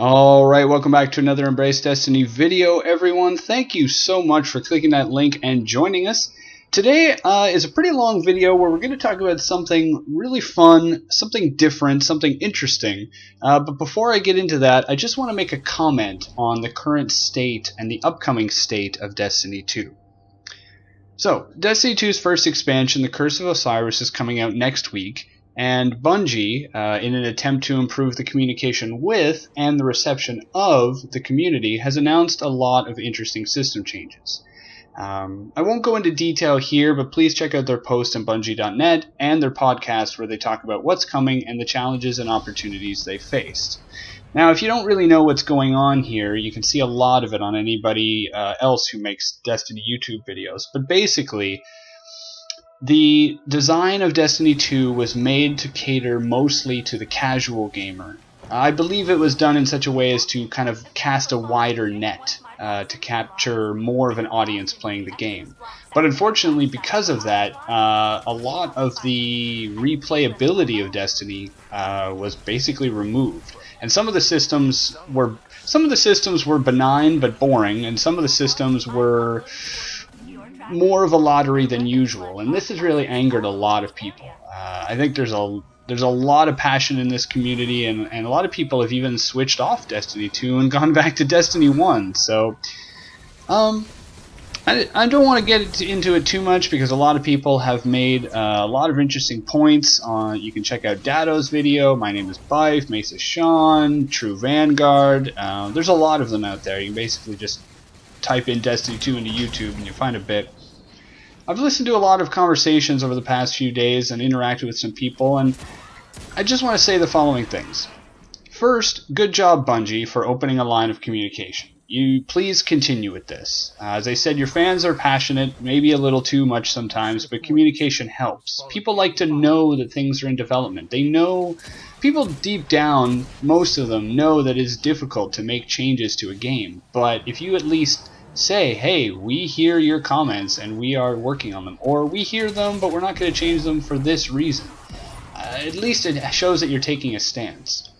Alright, welcome back to another Embrace Destiny video, everyone. Thank you so much for clicking that link and joining us. Today is a pretty long video where we're going to talk about something really fun, something different, something interesting. But before I get into that, I just want to make a comment on the current state and the upcoming state of Destiny 2. So, Destiny 2's first expansion, The Curse of Osiris, is coming out next week. And Bungie, in an attempt to improve the communication with and the reception of the community, has announced a lot of interesting system changes. I won't go into detail here, but please check out their post on Bungie.net and their podcast where they talk about what's coming and the challenges and opportunities they faced. Now, if you don't really know what's going on here, you can see a lot of it on anybody else who makes Destiny YouTube videos. But basically, the design of Destiny 2 was made to cater mostly to the casual gamer. I believe it was done in such a way as to kind of cast a wider net to capture more of an audience playing the game. But unfortunately, because of that, a lot of the replayability of Destiny was basically removed. And some of the systems were benign but boring, and some of the systems were more of a lottery than usual, and this has really angered a lot of people. I think there's a lot of passion in this community, and a lot of people have even switched off Destiny 2 and gone back to Destiny 1. So I don't want to get into it too much because a lot of people have made a lot of interesting points. You can check out Dado's video, My Name is Bife, Mesa Sean, True Vanguard. There's a lot of them out there. You can basically just type in Destiny 2 into YouTube and you'll find a bit. I've listened to a lot of conversations over the past few days and interacted with some people, and I just want to say the following things. First, good job Bungie for opening a line of communication. You please continue with this. As I said, your fans are passionate, maybe a little too much sometimes, but communication helps. People like to know that things are in development. They know, people deep down, most of them know that it's difficult to make changes to a game, but if you at least say, hey, we hear your comments and we are working on them, or we hear them but we're not going to change them for this reason, at least it shows that you're taking a stance.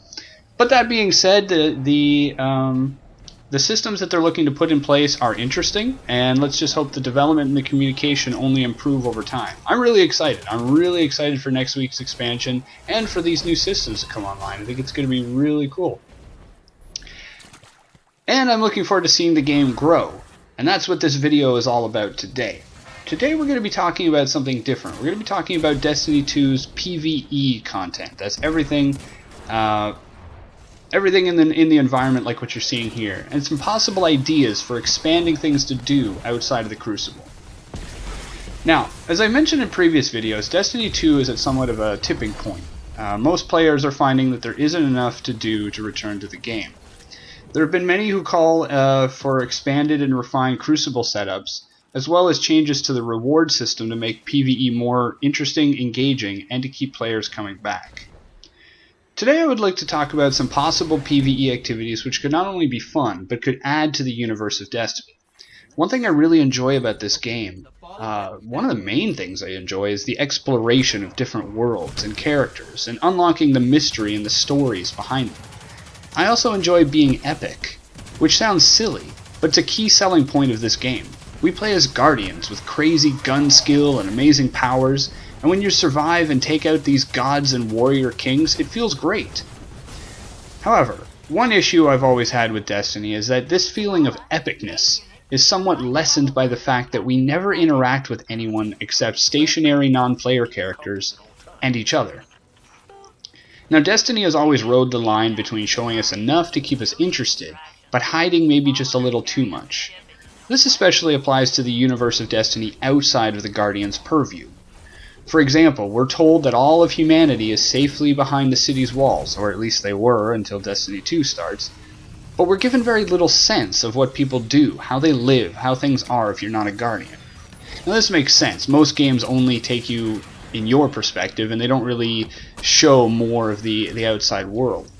But that being said, the systems that they're looking to put in place are interesting, and let's just hope the development and the communication only improve over time. I'm really excited. I'm really excited for next week's expansion and for these new systems to come online. I think it's going to be really cool. And I'm looking forward to seeing the game grow. And that's what this video is all about today. Today we're going to be talking about something different. We're going to be talking about Destiny 2's PVE content. That's everything everything in the environment like what you're seeing here. And some possible ideas for expanding things to do outside of the Crucible. Now, as I mentioned in previous videos, Destiny 2 is at somewhat of a tipping point. Most players are finding that there isn't enough to do to return to the game. There have been many who call for expanded and refined Crucible setups, as well as changes to the reward system to make PvE more interesting, engaging, and to keep players coming back. Today I would like to talk about some possible PvE activities which could not only be fun, but could add to the universe of Destiny. One thing I really enjoy about this game, one of the main things I enjoy, is the exploration of different worlds and characters, and unlocking the mystery and the stories behind them. I also enjoy being epic, which sounds silly, but it's a key selling point of this game. We play as Guardians with crazy gun skill and amazing powers, and when you survive and take out these gods and warrior kings, it feels great. However, one issue I've always had with Destiny is that this feeling of epicness is somewhat lessened by the fact that we never interact with anyone except stationary non-player characters and each other. Now, Destiny has always rode the line between showing us enough to keep us interested, but hiding maybe just a little too much. This especially applies to the universe of Destiny outside of the Guardian's purview. For example, we're told that all of humanity is safely behind the city's walls, or at least they were until Destiny 2 starts, but we're given very little sense of what people do, how they live, how things are if you're not a Guardian. Now this makes sense. Most games only take you in your perspective, and they don't really show more of the outside world.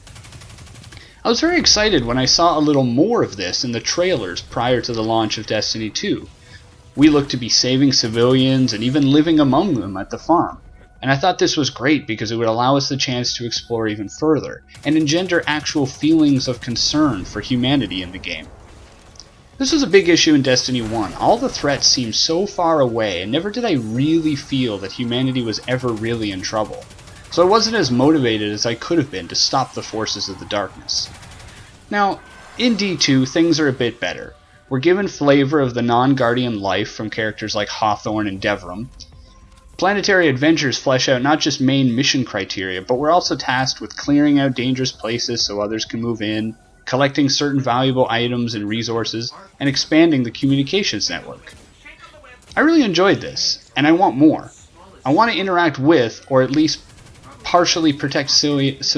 I was very excited when I saw a little more of this in the trailers prior to the launch of Destiny 2. We looked to be saving civilians and even living among them at the farm. and I thought this was great because it would allow us the chance to explore even further, and engender actual feelings of concern for humanity in the game. This was a big issue in Destiny 1. All the threats seemed so far away, and never did I really feel that humanity was ever really in trouble. So I wasn't as motivated as I could have been to stop the forces of the darkness. Now, in D2, things are a bit better. We're given flavor of the non-Guardian life from characters like Hawthorne and Devram. Planetary adventures flesh out not just main mission criteria, but we're also tasked with clearing out dangerous places so others can move in, collecting certain valuable items and resources, and expanding the communications network. I really enjoyed this, and I want more. I want to interact with, or at least partially protect civilians,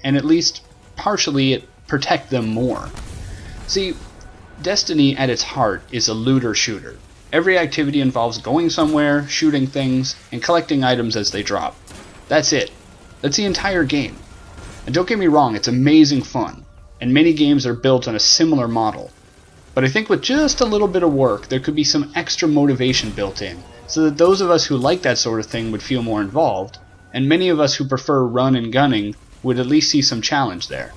and at least partially protect them more. See, Destiny at its heart is a looter-shooter. Every activity involves going somewhere, shooting things, and collecting items as they drop. That's it. That's the entire game. And don't get me wrong, it's amazing fun, and many games are built on a similar model. But I think with just a little bit of work, there could be some extra motivation built in, so that those of us who like that sort of thing would feel more involved, and many of us who prefer run and gunning would at least see some challenge there.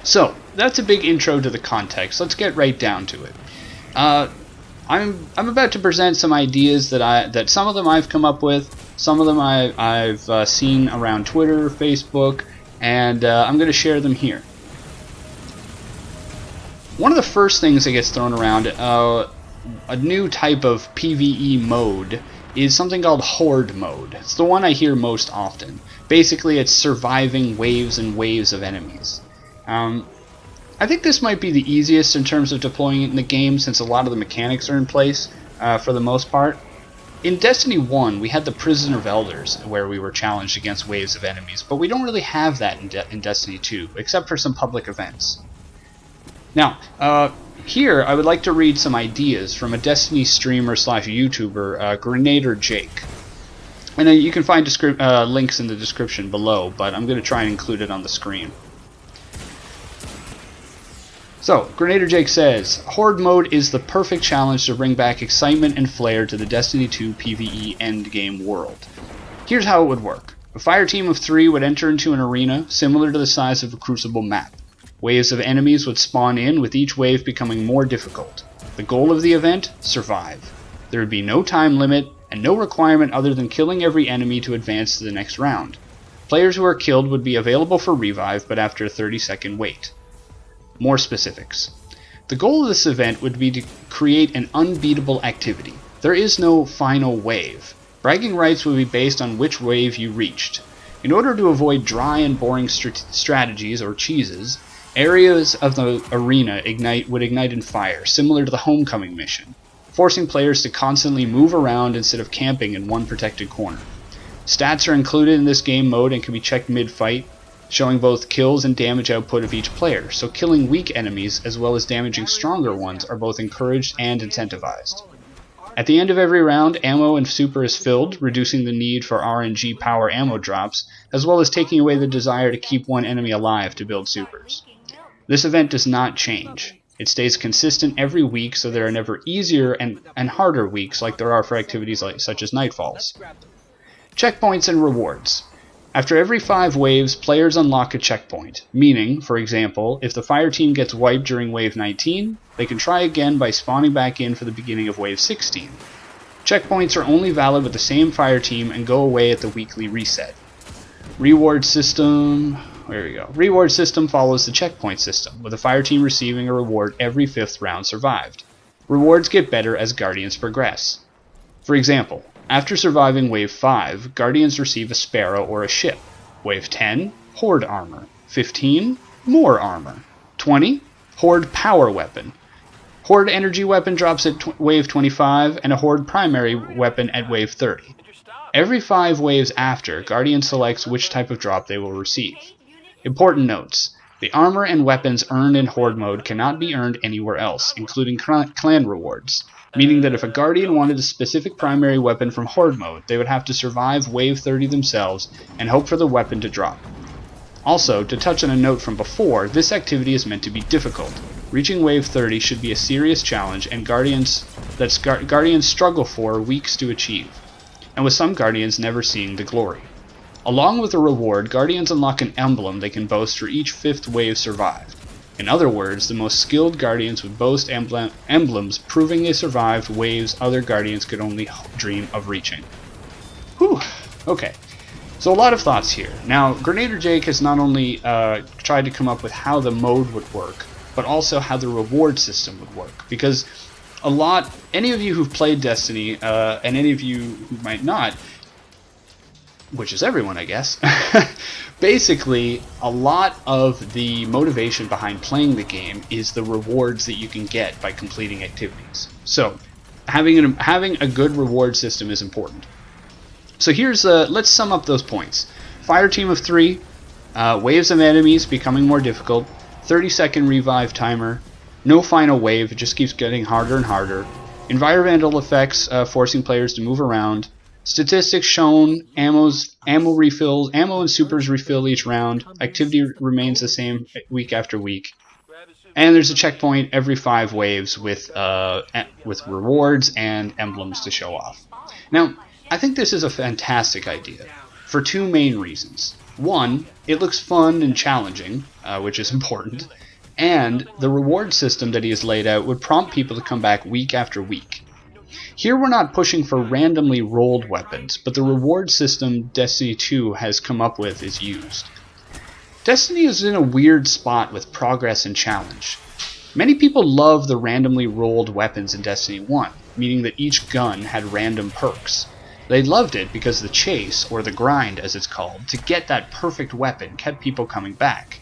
So, that's a big intro to the context. Let's get right down to it. I'm about to present some ideas that some of them I've come up with, some of them I've seen around Twitter, Facebook, and I'm going to share them here. One of the first things that gets thrown around, a new type of PVE mode, is something called Horde mode. It's the one I hear most often. Basically, it's surviving waves and waves of enemies. I think this might be the easiest in terms of deploying it in the game, since a lot of the mechanics are in place for the most part. In Destiny 1, we had the Prison of Elders, where we were challenged against waves of enemies, but we don't really have that in Destiny 2, except for some public events. Now, here I would like to read some ideas from a Destiny streamer / YouTuber, Gernader Jake. And you can find links in the description below, but I'm going to try and include it on the screen. So, Gernader Jake says, Horde mode is the perfect challenge to bring back excitement and flair to the Destiny 2 PvE endgame world. Here's how it would work. A fire team of 3 would enter into an arena similar to the size of a Crucible map. Waves of enemies would spawn in, with each wave becoming more difficult. The goal of the event? Survive. There would be no time limit, and no requirement other than killing every enemy to advance to the next round. Players who are killed would be available for revive, but after a 30-second wait. More specifics. The goal of this event would be to create an unbeatable activity. There is no final wave. Bragging rights would be based on which wave you reached. In order to avoid dry and boring strategies or cheeses, areas of the arena would ignite in fire, similar to the Homecoming mission, forcing players to constantly move around instead of camping in one protected corner. Stats are included in this game mode and can be checked mid-fight, showing both kills and damage output of each player, so killing weak enemies as well as damaging stronger ones are both encouraged and incentivized. At the end of every round, ammo and super is filled, reducing the need for RNG power ammo drops, as well as taking away the desire to keep one enemy alive to build supers. This event does not change. It stays consistent every week, so there are never easier and harder weeks like there are for activities such as Nightfalls. Checkpoints and rewards. After every 5 waves, players unlock a checkpoint, meaning, for example, if the fire team gets wiped during wave 19, they can try again by spawning back in for the beginning of wave 16. Checkpoints are only valid with the same fire team and go away at the weekly reset. Reward system... There we go. Reward system follows the checkpoint system, with the fire team receiving a reward every 5th round survived. Rewards get better as Guardians progress. For example, after surviving Wave 5, Guardians receive a Sparrow or a ship. Wave 10, Horde armor. 15, more armor. 20, Horde power weapon. Horde energy weapon drops at Wave 25, and a Horde primary weapon at Wave 30. Every 5 waves after, Guardian selects which type of drop they will receive. Important notes. The armor and weapons earned in Horde mode cannot be earned anywhere else, including clan rewards, meaning that if a Guardian wanted a specific primary weapon from Horde mode, they would have to survive Wave 30 themselves and hope for the weapon to drop. Also, to touch on a note from before, this activity is meant to be difficult. Reaching Wave 30 should be a serious challenge, and Guardians struggle for weeks to achieve. and with some Guardians never seeing the glory. Along with the reward, Guardians unlock an emblem they can boast for each 5th wave survived. In other words, the most skilled Guardians would boast emblems proving they survived waves other Guardians could only dream of reaching. Whew, okay. So a lot of thoughts here. Now, Gernader Jake has not only tried to come up with how the mode would work, but also how the reward system would work. Because any of you who've played Destiny, and any of you who might not, which is everyone, I guess, basically, a lot of the motivation behind playing the game is the rewards that you can get by completing activities. So, having a good reward system is important. So let's sum up those points. Fire team of 3, waves of enemies becoming more difficult, 30-second revive timer, no final wave, it just keeps getting harder and harder, environmental effects forcing players to move around, statistics shown, ammo and supers refill each round, activity remains the same week after week, and there's a checkpoint every 5 waves with rewards and emblems to show off. Now, I think this is a fantastic idea for 2 main reasons. One, it looks fun and challenging, which is important, and the reward system that he has laid out would prompt people to come back week after week. Here we're not pushing for randomly rolled weapons, but the reward system Destiny 2 has come up with is used. Destiny is in a weird spot with progress and challenge. Many people love the randomly rolled weapons in Destiny 1, meaning that each gun had random perks. They loved it because the chase, or the grind as it's called, to get that perfect weapon kept people coming back.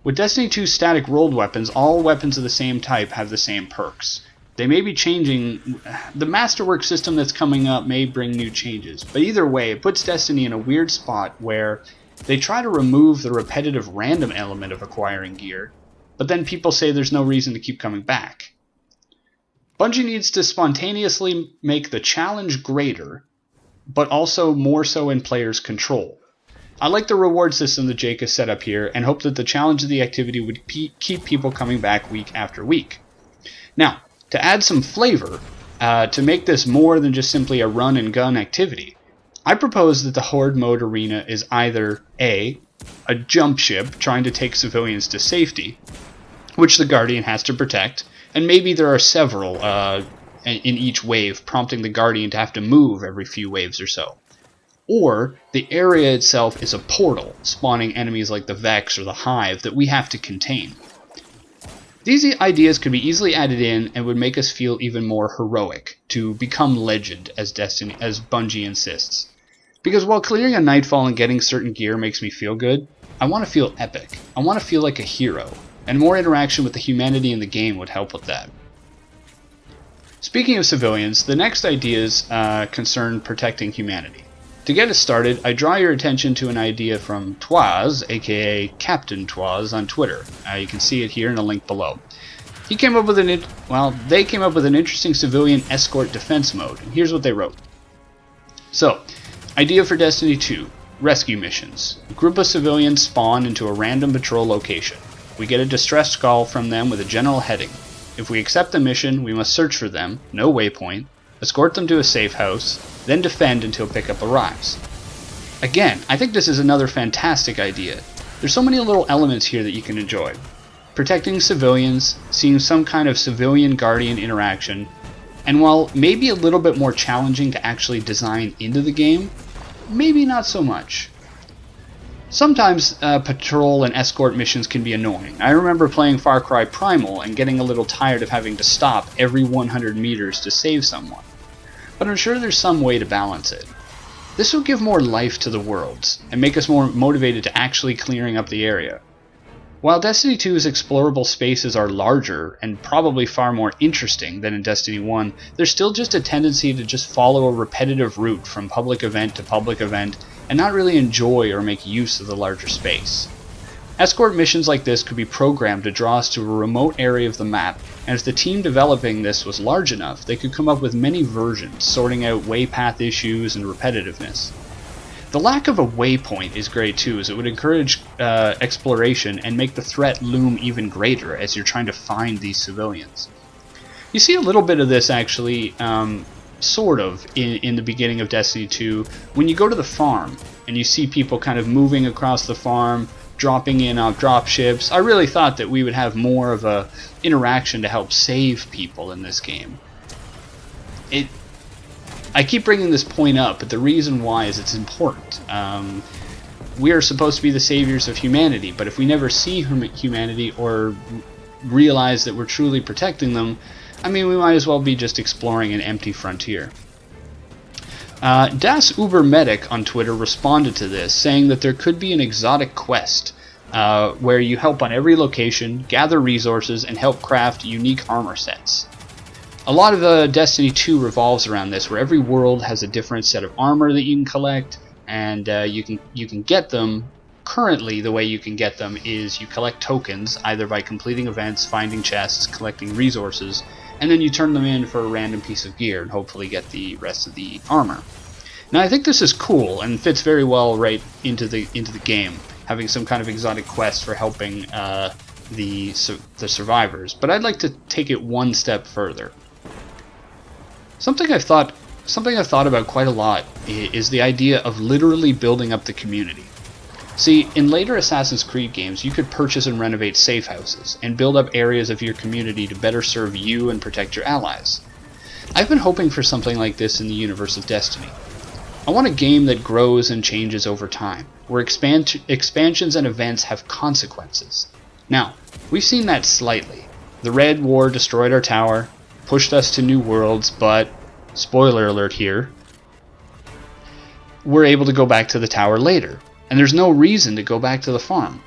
With Destiny 2's static rolled weapons, all weapons of the same type have the same perks. They may be changing, the Masterwork system that's coming up may bring new changes, but either way, it puts Destiny in a weird spot where they try to remove the repetitive random element of acquiring gear, but then people say there's no reason to keep coming back. Bungie needs to spontaneously make the challenge greater, but also more so in players' control. I like the reward system that Jake has set up here and hope that the challenge of the activity would keep people coming back week after week. Now, to add some flavor, to make this more than just simply a run and gun activity, I propose that the Horde mode arena is either A, a jump ship trying to take civilians to safety, which the Guardian has to protect, and maybe there are several in each wave, prompting the Guardian to have to move every few waves or so. Or the area itself is a portal, spawning enemies like the Vex or the Hive that we have to contain. These ideas could be easily added in and would make us feel even more heroic, to become legend as Bungie insists. Because while clearing a Nightfall and getting certain gear makes me feel good, I want to feel epic. I want to feel like a hero, and more interaction with the humanity in the game would help with that. Speaking of civilians, the next ideas concern protecting humanity. To get us started, I draw your attention to an idea from Twaz, aka CaptainTwaz, on Twitter. You can see it here in a link below. They came up with an interesting civilian escort defense mode, and here's what they wrote. So, idea for Destiny 2, rescue missions. A group of civilians spawn into a random patrol location. We get a distress call from them with a general heading. If we accept the mission, we must search for them, no waypoint, escort them to a safe house, then defend until pickup arrives. Again, I think this is another fantastic idea. There's so many little elements here that you can enjoy. Protecting civilians, seeing some kind of civilian-guardian interaction, and while maybe a little bit more challenging to actually design into the game, maybe not so much. Sometimes patrol and escort missions can be annoying. I remember playing Far Cry Primal and getting a little tired of having to stop every 100 meters to save someone. But I'm sure there's some way to balance it. This will give more life to the worlds, and make us more motivated to actually clearing up the area. While Destiny 2's explorable spaces are larger, and probably far more interesting than in Destiny 1, there's still just a tendency to just follow a repetitive route from public event to public event, and not really enjoy or make use of the larger space. Escort missions like this could be programmed to draw us to a remote area of the map, and if the team developing this was large enough, they could come up with many versions, sorting out waypath issues and repetitiveness. The lack of a waypoint is great too, as it would encourage exploration and make the threat loom even greater as you're trying to find these civilians. You see a little bit of this actually sort of, in the beginning of Destiny 2, when you go to the farm and you see people kind of moving across the farm, dropping in off drop ships. I really thought that we would have more of a interaction to help save people in this game. I keep bringing this point up, but the reason why is it's important. We are supposed to be the saviors of humanity, but if we never see humanity or realize that we're truly protecting them, I mean, we might as well be just exploring an empty frontier. Das Ubermedic on Twitter responded to this, saying that there could be an exotic quest where you help on every location, gather resources, and help craft unique armor sets. A lot of Destiny 2 revolves around this, where every world has a different set of armor that you can collect, and you can get them. Currently, the way you can get them is you collect tokens, either by completing events, finding chests, collecting resources, and then you turn them in for a random piece of gear and hopefully get the rest of the armor. Now, I think this is cool and fits very well right into the game, having some kind of exotic quest for helping the survivors. But I'd like to take it one step further. Something I've thought about quite a lot is the idea of literally building up the community. See, in later Assassin's Creed games, you could purchase and renovate safe houses, and build up areas of your community to better serve you and protect your allies. I've been hoping for something like this in the universe of Destiny. I want a game that grows and changes over time, where expansions and events have consequences. Now, we've seen that slightly. The Red War destroyed our tower, pushed us to new worlds, but, spoiler alert here, we're able to go back to the tower later. And there's no reason to go back to the farm.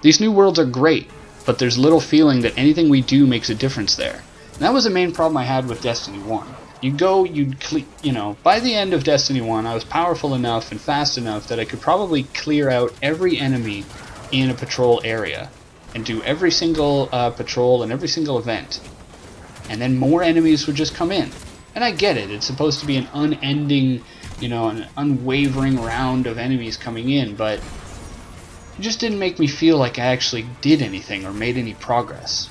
These new worlds are great, but there's little feeling that anything we do makes a difference there. And that was the main problem I had with Destiny 1. By the end of Destiny 1, I was powerful enough and fast enough that I could probably clear out every enemy in a patrol area and do every single patrol and every single event. And then more enemies would just come in. And I get it, it's supposed to be an unending, an unwavering round of enemies coming in, but it just didn't make me feel like I actually did anything or made any progress.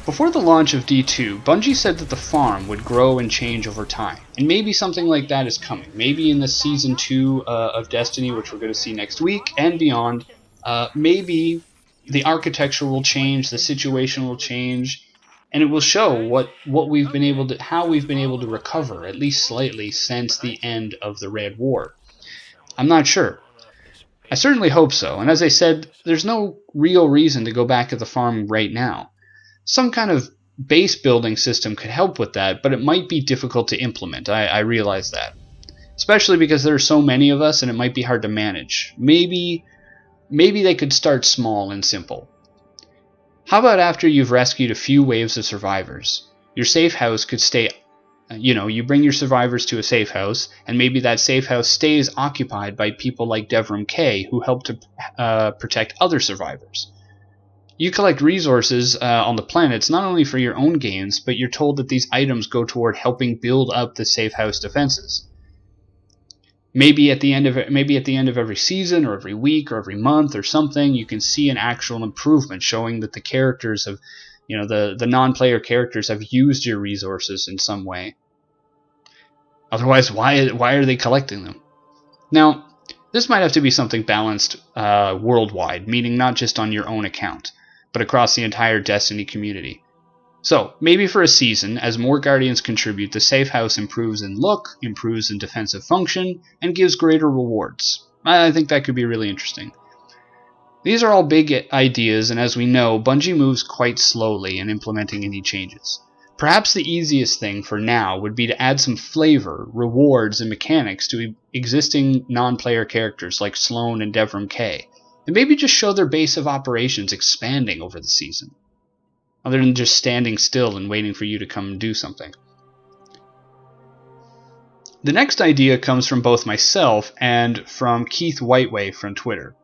Before the launch of D2, Bungie said that the farm would grow and change over time, and maybe something like that is coming. Maybe in the Season 2 of Destiny, which we're going to see next week, and beyond, maybe the architecture will change, the situation will change, and it will show how we've been able to recover, at least slightly, since the end of the Red War. I'm not sure. I certainly hope so, and as I said, there's no real reason to go back to the farm right now. Some kind of base building system could help with that, but it might be difficult to implement. I realize that. Especially because there are so many of us and it might be hard to manage. Maybe they could start small and simple. How about after you've rescued a few waves of survivors? Your safe house could stay, you bring your survivors to a safe house, and maybe that safe house stays occupied by people like Devrim K, who help to protect other survivors. You collect resources on the planets not only for your own gains, but you're told that these items go toward helping build up the safe house defenses. Maybe at the end of every season, or every week, or every month, or something, you can see an actual improvement, showing that the characters have, the non-player characters have used your resources in some way. Otherwise, why are they collecting them? Now, this might have to be something balanced worldwide, meaning not just on your own account, but across the entire Destiny community. So, maybe for a season, as more Guardians contribute, the safe house improves in look, improves in defensive function, and gives greater rewards. I think that could be really interesting. These are all big ideas, and as we know, Bungie moves quite slowly in implementing any changes. Perhaps the easiest thing for now would be to add some flavor, rewards, and mechanics to existing non-player characters like Sloane and Devrim K, and maybe just show their base of operations expanding over the season, other than just standing still and waiting for you to come and do something. The next idea comes from both myself and from Keith Whiteway from Twitter.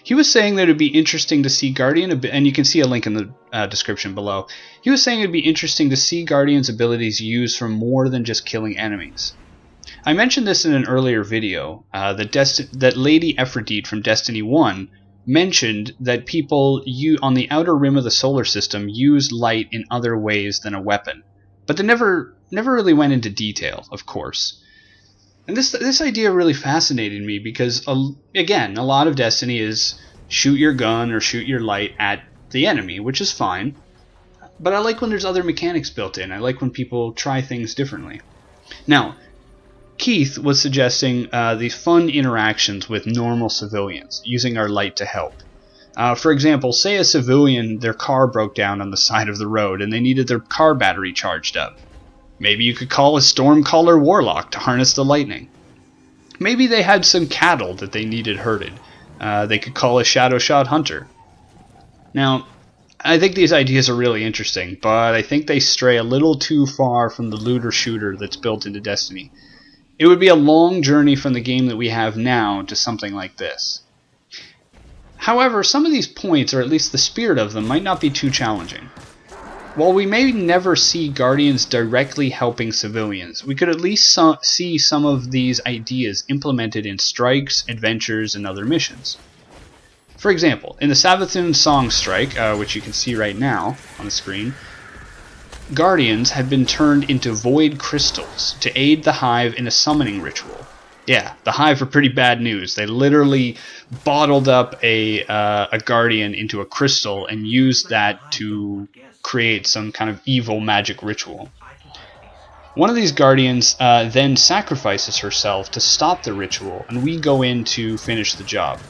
He was saying that it would be interesting to see Guardian, and you can see a link in the description below. He was saying it would be interesting to see Guardian's abilities used for more than just killing enemies. I mentioned this in an earlier video, that Lady Ephrodite from Destiny 1 mentioned that people on the outer rim of the solar system use light in other ways than a weapon, but they never really went into detail, of course. And this idea really fascinated me because, again, a lot of Destiny is shoot your gun or shoot your light at the enemy, which is fine. But I like when there's other mechanics built in. I like when people try things differently. Now, Keith was suggesting these fun interactions with normal civilians, using our light to help. For example, say a civilian, their car broke down on the side of the road and they needed their car battery charged up. Maybe you could call a Stormcaller Warlock to harness the lightning. Maybe they had some cattle that they needed herded. They could call a Shadow Shot Hunter. Now, I think these ideas are really interesting, but I think they stray a little too far from the looter-shooter that's built into Destiny. It would be a long journey from the game that we have now to something like this. However, some of these points, or at least the spirit of them, might not be too challenging. While we may never see Guardians directly helping civilians, we could at least see some of these ideas implemented in strikes, adventures, and other missions. For example, in the Savathun Song Strike, which you can see right now on the screen, Guardians had been turned into void crystals to aid the Hive in a summoning ritual. Yeah, the Hive are pretty bad news. They literally bottled up a Guardian into a crystal and used that to create some kind of evil magic ritual. One of these Guardians then sacrifices herself to stop the ritual, and we go in to finish the job.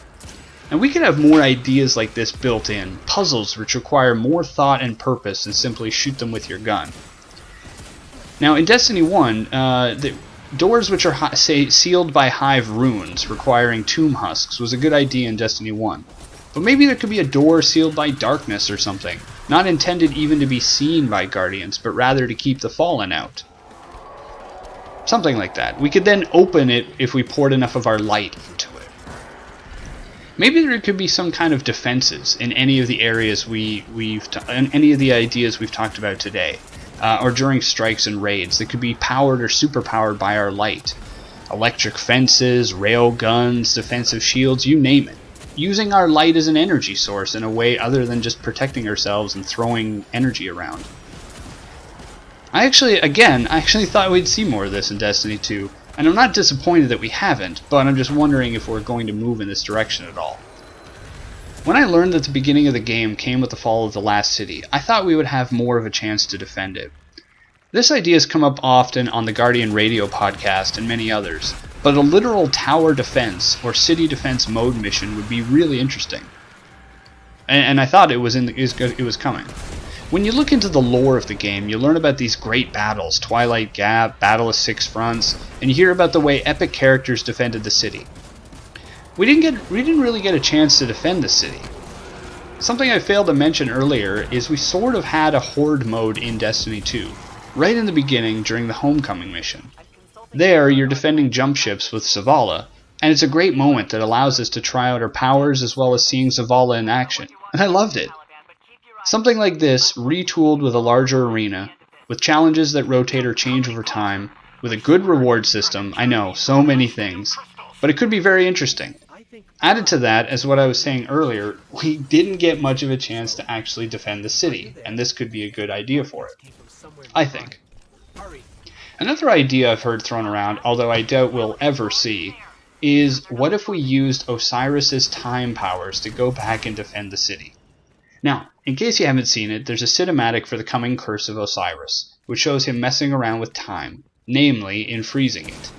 And we could have more ideas like this built in, puzzles which require more thought and purpose than simply shoot them with your gun. Now in Destiny 1, the doors which are sealed by Hive runes requiring tomb husks was a good idea in Destiny 1. But maybe there could be a door sealed by darkness or something, not intended even to be seen by Guardians, but rather to keep the Fallen out. Something like that. We could then open it if we poured enough of our light into it. Maybe there could be some kind of defenses in any of the areas any of the ideas we've talked about today, or during strikes and raids that could be powered or superpowered by our light. Electric fences, rail guns, defensive shields, you name it. Using our light as an energy source in a way other than just protecting ourselves and throwing energy around. I actually thought we'd see more of this in Destiny 2. And I'm not disappointed that we haven't, but I'm just wondering if we're going to move in this direction at all. When I learned that the beginning of the game came with the fall of the last city, I thought we would have more of a chance to defend it. This idea has come up often on the Guardian Radio podcast and many others, but a literal tower defense or city defense mode mission would be really interesting. And I thought it was coming. When you look into the lore of the game, you learn about these great battles, Twilight Gap, Battle of Six Fronts, and you hear about the way epic characters defended the city. We didn't really get a chance to defend the city. Something I failed to mention earlier is we sort of had a Horde mode in Destiny 2, right in the beginning during the Homecoming mission. There, you're defending jump ships with Zavala, and it's a great moment that allows us to try out our powers as well as seeing Zavala in action, and I loved it. Something like this, retooled with a larger arena, with challenges that rotate or change over time, with a good reward system, I know, so many things, but it could be very interesting. Added to that, as what I was saying earlier, we didn't get much of a chance to actually defend the city, and this could be a good idea for it. I think. Another idea I've heard thrown around, although I doubt we'll ever see, is what if we used Osiris's time powers to go back and defend the city? Now, in case you haven't seen it, there's a cinematic for the coming Curse of Osiris, which shows him messing around with time, namely in freezing it.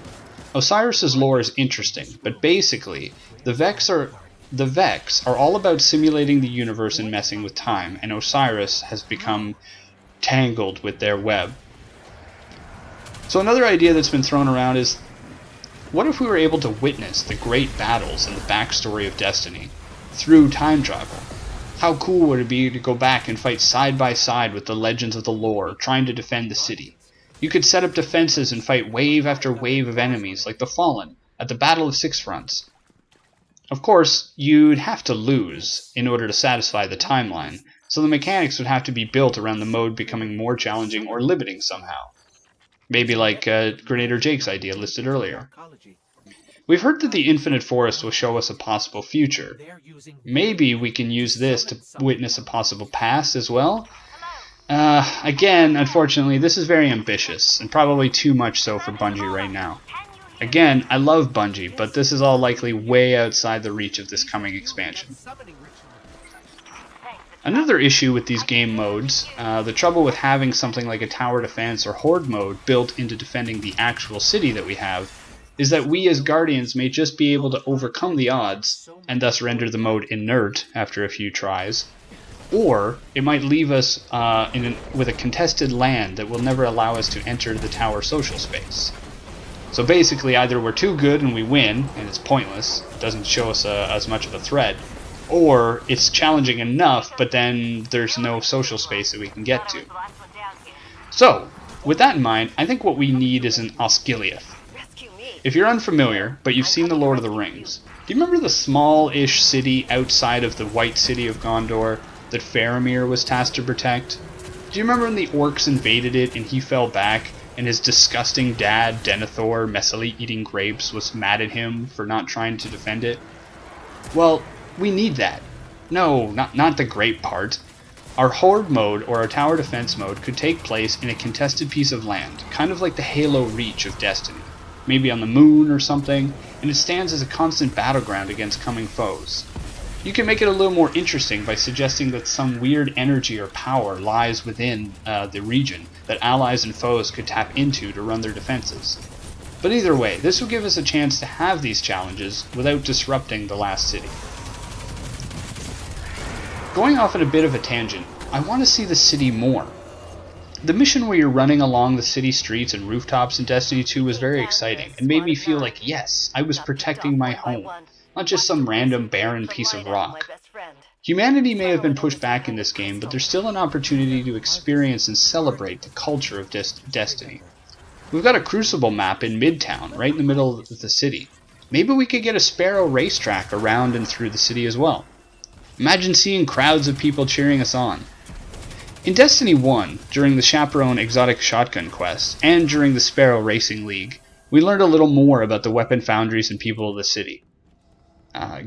Osiris's lore is interesting, but basically, the Vex are all about simulating the universe and messing with time, and Osiris has become tangled with their web. So another idea that's been thrown around is, what if we were able to witness the great battles in the backstory of Destiny through time travel? How cool would it be to go back and fight side by side with the legends of the lore, trying to defend the city? You could set up defenses and fight wave after wave of enemies like the Fallen at the Battle of Six Fronts. Of course, you'd have to lose in order to satisfy the timeline, so the mechanics would have to be built around the mode becoming more challenging or limiting somehow. Maybe like Gernader Jake's idea listed earlier. We've heard that the Infinite Forest will show us a possible future. Maybe we can use this to witness a possible past as well? Again, unfortunately, this is very ambitious, and probably too much so for Bungie right now. Again, I love Bungie, but this is all likely way outside the reach of this coming expansion. Another issue with these game modes, the trouble with having something like a tower defense or horde mode built into defending the actual city that we have, is that we as Guardians may just be able to overcome the odds, and thus render the mode inert after a few tries, or it might leave us with a contested land that will never allow us to enter the tower social space. So basically, either we're too good and we win, and it's pointless, it doesn't show us as much of a threat, or it's challenging enough, but then there's no social space that we can get to. So, with that in mind, I think what we need is an Osgiliath. If you're unfamiliar, but you've seen The Lord of the Rings, do you remember the small-ish city outside of the White City of Gondor that Faramir was tasked to protect? Do you remember when the orcs invaded it and he fell back, and his disgusting dad, Denethor, messily eating grapes, was mad at him for not trying to defend it? Well, we need that. No, not the grape part. Our horde mode or our tower defense mode could take place in a contested piece of land, kind of like the Halo Reach of Destiny, maybe on the moon or something, and it stands as a constant battleground against coming foes. You can make it a little more interesting by suggesting that some weird energy or power lies within the region that allies and foes could tap into to run their defenses. But either way, this will give us a chance to have these challenges without disrupting the last city. Going off at a bit of a tangent, I want to see the city more. The mission where you're running along the city streets and rooftops in Destiny 2 was very exciting and made me feel like, yes, I was protecting my home, not just some random barren piece of rock. Humanity may have been pushed back in this game, but there's still an opportunity to experience and celebrate the culture of Destiny. We've got a Crucible map in Midtown, right in the middle of the city. Maybe we could get a Sparrow racetrack around and through the city as well. Imagine seeing crowds of people cheering us on. In Destiny 1, during the Chaperone Exotic Shotgun quest, and during the Sparrow Racing League, we learned a little more about the weapon foundries and people of the city.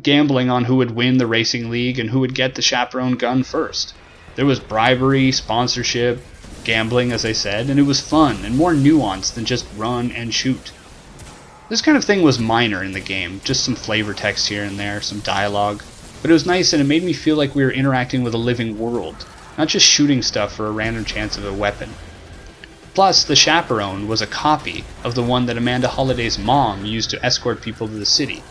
Gambling on who would win the Racing League and who would get the Chaperone gun first. There was bribery, sponsorship, gambling as I said, and it was fun and more nuanced than just run and shoot. This kind of thing was minor in the game, just some flavor text here and there, some dialogue, but it was nice and it made me feel like we were interacting with a living world, not just shooting stuff for a random chance of a weapon. Plus, the Chaperone was a copy of the one that Amanda Holliday's mom used to escort people to the city.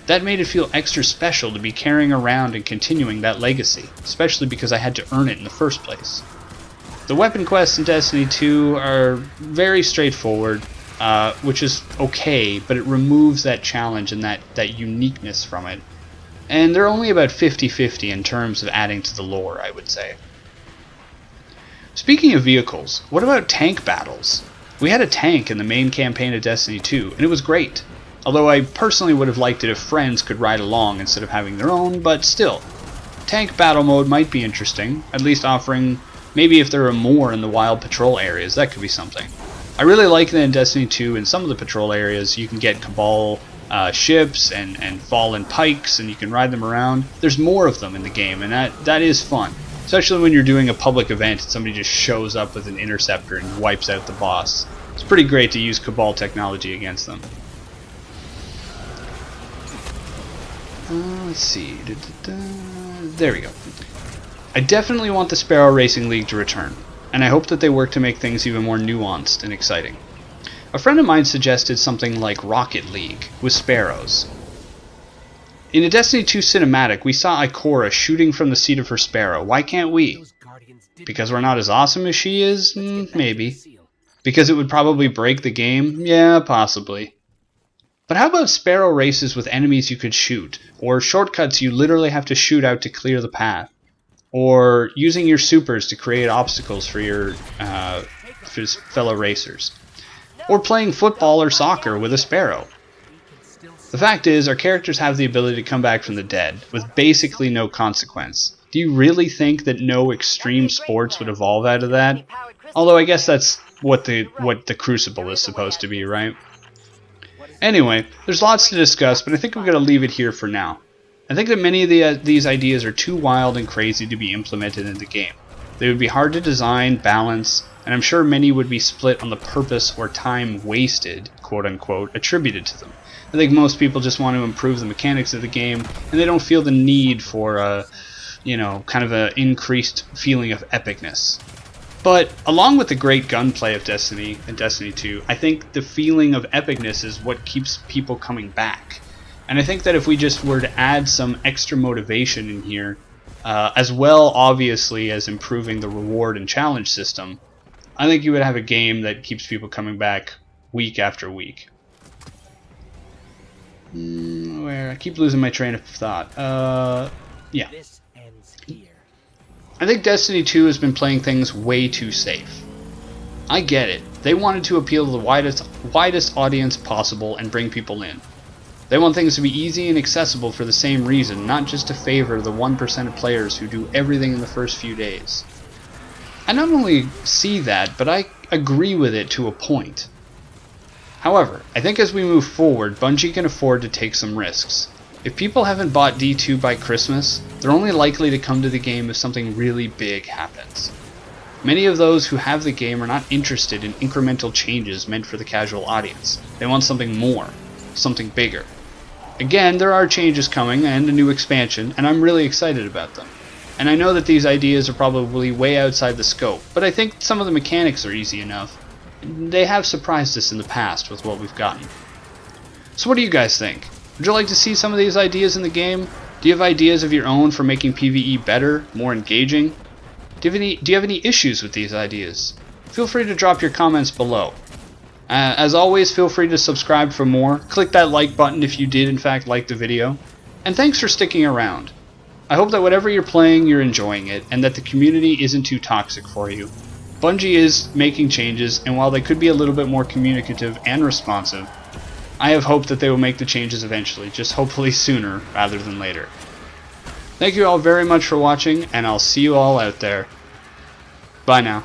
That made it feel extra special to be carrying around and continuing that legacy, especially because I had to earn it in the first place. The weapon quests in Destiny 2 are very straightforward, which is okay, but it removes that challenge and that uniqueness from it. And they're only about 50-50 in terms of adding to the lore, I would say. Speaking of vehicles, what about tank battles? We had a tank in the main campaign of Destiny 2, and it was great. Although I personally would have liked it if friends could ride along instead of having their own, but still. Tank battle mode might be interesting, at least offering, maybe if there are more in the wild patrol areas, that could be something. I really like that in Destiny 2, in some of the patrol areas, you can get Cabal ships and fallen pikes, and you can ride them around. There's more of them in the game, and that is fun. Especially when you're doing a public event and somebody just shows up with an interceptor and wipes out the boss. It's pretty great to use Cabal technology against them. Let's see. There we go. I definitely want the Sparrow Racing League to return, and I hope that they work to make things even more nuanced and exciting. A friend of mine suggested something like Rocket League with sparrows. In a Destiny 2 cinematic, we saw Ikora shooting from the seat of her Sparrow. Why can't we? Because we're not as awesome as she is? Maybe. Because it would probably break the game? Yeah, possibly. But how about Sparrow races with enemies you could shoot, or shortcuts you literally have to shoot out to clear the path, or using your supers to create obstacles for your fellow racers, or playing football or soccer with a Sparrow. The fact is, our characters have the ability to come back from the dead, with basically no consequence. Do you really think that no extreme sports would evolve out of that? Although I guess that's what the Crucible is supposed to be, right? Anyway, there's lots to discuss, but I think I'm going to leave it here for now. I think that many of these ideas are too wild and crazy to be implemented in the game. They would be hard to design, balance, and I'm sure many would be split on the purpose or time wasted, quote-unquote, attributed to them. I think most people just want to improve the mechanics of the game, and they don't feel the need for kind of an increased feeling of epicness. But along with the great gunplay of Destiny and Destiny 2, I think the feeling of epicness is what keeps people coming back. And I think that if we just were to add some extra motivation in here, as well obviously as improving the reward and challenge system, I think you would have a game that keeps people coming back week after week. Where I keep losing my train of thought. Yeah. This ends here. I think Destiny 2 has been playing things way too safe. I get it. They wanted to appeal to the widest audience possible and bring people in. They want things to be easy and accessible for the same reason, not just to favor the 1% of players who do everything in the first few days. I not only see that, but I agree with it to a point. However, I think as we move forward, Bungie can afford to take some risks. If people haven't bought D2 by Christmas, they're only likely to come to the game if something really big happens. Many of those who have the game are not interested in incremental changes meant for the casual audience. They want something more, something bigger. Again, there are changes coming and a new expansion, and I'm really excited about them. And I know that these ideas are probably way outside the scope, but I think some of the mechanics are easy enough. They have surprised us in the past with what we've gotten. So what do you guys think? Would you like to see some of these ideas in the game? Do you have ideas of your own for making PvE better, more engaging? Do you have any issues with these ideas? Feel free to drop your comments below. As always, feel free to subscribe for more. Click that like button if you did in fact like the video. And thanks for sticking around. I hope that whatever you're playing, you're enjoying it, and that the community isn't too toxic for you. Bungie is making changes, and while they could be a little bit more communicative and responsive, I have hope that they will make the changes eventually, just hopefully sooner rather than later. Thank you all very much for watching, and I'll see you all out there. Bye now.